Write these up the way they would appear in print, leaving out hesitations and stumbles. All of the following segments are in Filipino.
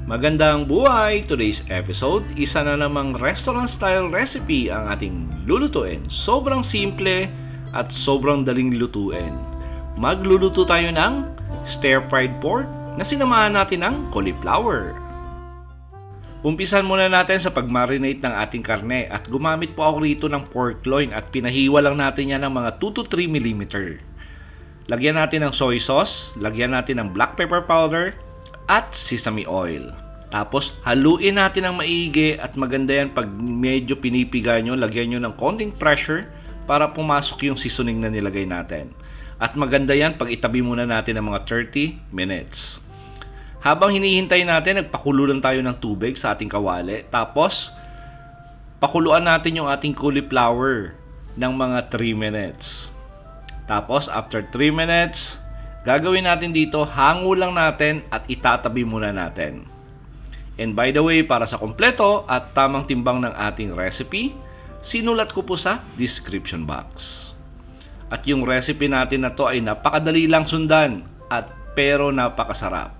Magandang buhay! Today's episode, isa na namang restaurant-style recipe ang ating lulutuin. Sobrang simple at sobrang daling lutuin. Magluluto tayo ng stir-fried pork na sinamahan natin ng cauliflower. Umpisan muna natin sa pag-marinate ng ating karne at gumamit po ako rito ng pork loin at pinahiwa lang natin yan ng mga 2 to 3 mm. Lagyan natin ng soy sauce, lagyan natin ng black pepper powder, at sesame oil. Tapos haluin natin ng maigi at maganda yan pag medyo pinipiga nyo, lagyan nyo ng konting pressure para pumasok yung seasoning na nilagay natin. At maganda yan pag itabi muna natin ng mga 30 minutes. Habang hinihintay natin, nagpakulo lang tayo ng tubig sa ating kawali. Tapos pakuluan natin yung ating cauliflower ng mga 3 minutes. Tapos after 3 minutes, gagawin natin dito, hango lang natin at itatabi muna natin. And by the way, para sa kompleto at tamang timbang ng ating recipe, sinulat ko po sa description box. At yung recipe natin na to ay napakadali lang sundan at pero napakasarap.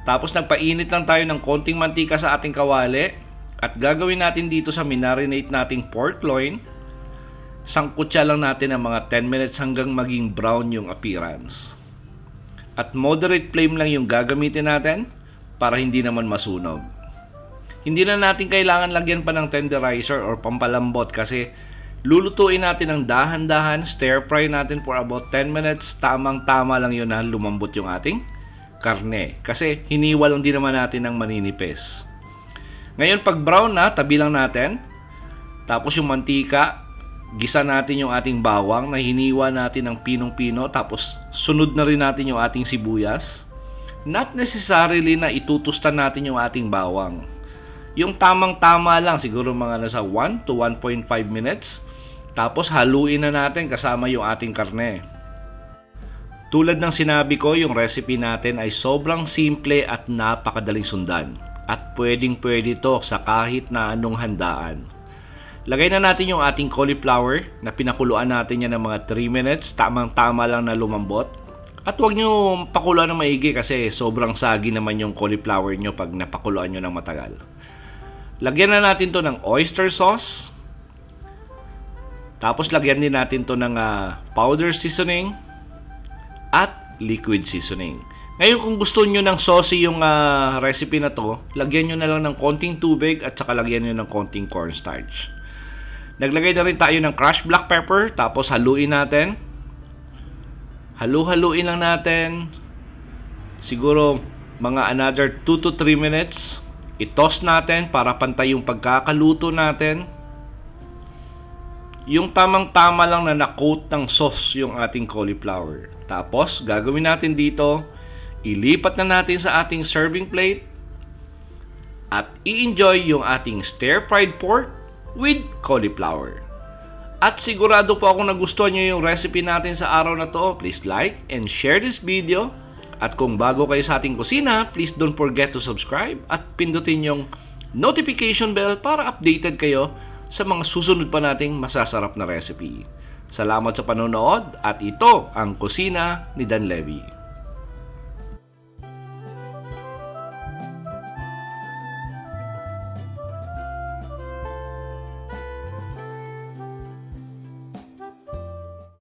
Tapos nagpainit lang tayo ng konting mantika sa ating kawali at gagawin natin dito sa minarinate nating pork loin. Sangkutsa lang natin ng mga 10 minutes hanggang maging brown yung appearance. At moderate flame lang yung gagamitin natin para hindi naman masunog. Hindi na natin kailangan lagyan pa ng tenderizer or pampalambot kasi lulutuin natin ng dahan-dahan, stir fry natin for about 10 minutes. Tamang-tama lang yun na lumambot yung ating karne. Kasi hiniwa lang din naman natin ng maninipis. Ngayon pag brown na, tabi lang natin. Tapos yung mantika, gisa natin yung ating bawang na hiniwa natin ng pinong-pino. Tapos sunod na rin natin yung ating sibuyas. Not necessarily na itutustan natin yung ating bawang. Yung tamang-tama lang, siguro mga nasa 1 to 1.5 minutes. Tapos haluin na natin kasama yung ating karne. Tulad ng sinabi ko, yung recipe natin ay sobrang simple at napakadaling sundan. At pwedeng-pwede to sa kahit na anong handaan. Lagay na natin yung ating cauliflower na pinakuluan natin yan ng mga 3 minutes. Tamang-tama lang na lumambot. At huwag nyo pakuluan ng maigi kasi sobrang sagi naman yung cauliflower nyo pag napakuluan nyo ng matagal. Lagyan na natin to ng oyster sauce. Tapos lagyan din natin to ng powder seasoning at liquid seasoning. Ngayon kung gusto nyo ng saucy yung recipe na to, lagyan nyo na lang ng konting tubig at saka lagyan nyo ng konting cornstarch. Naglagay na rin tayo ng crushed black pepper. Tapos haluin natin. Halu-haluin lang natin. Siguro mga another 2 to 3 minutes. I-toss natin para pantay yung pagkakaluto natin. Yung tamang-tama lang na na-coat ng sauce yung ating cauliflower. Tapos gagawin natin dito, ilipat na natin sa ating serving plate at i-enjoy yung ating stir-fried pork with cauliflower. At sigurado po akong nagustuhan nyo yung recipe natin sa araw na to. Please like and share this video. At kung bago kayo sa ating kusina, please don't forget to subscribe at pindutin yung notification bell para updated kayo sa mga susunod pa nating masasarap na recipe. Salamat sa panonood at ito ang Kusina ni Dan Levy.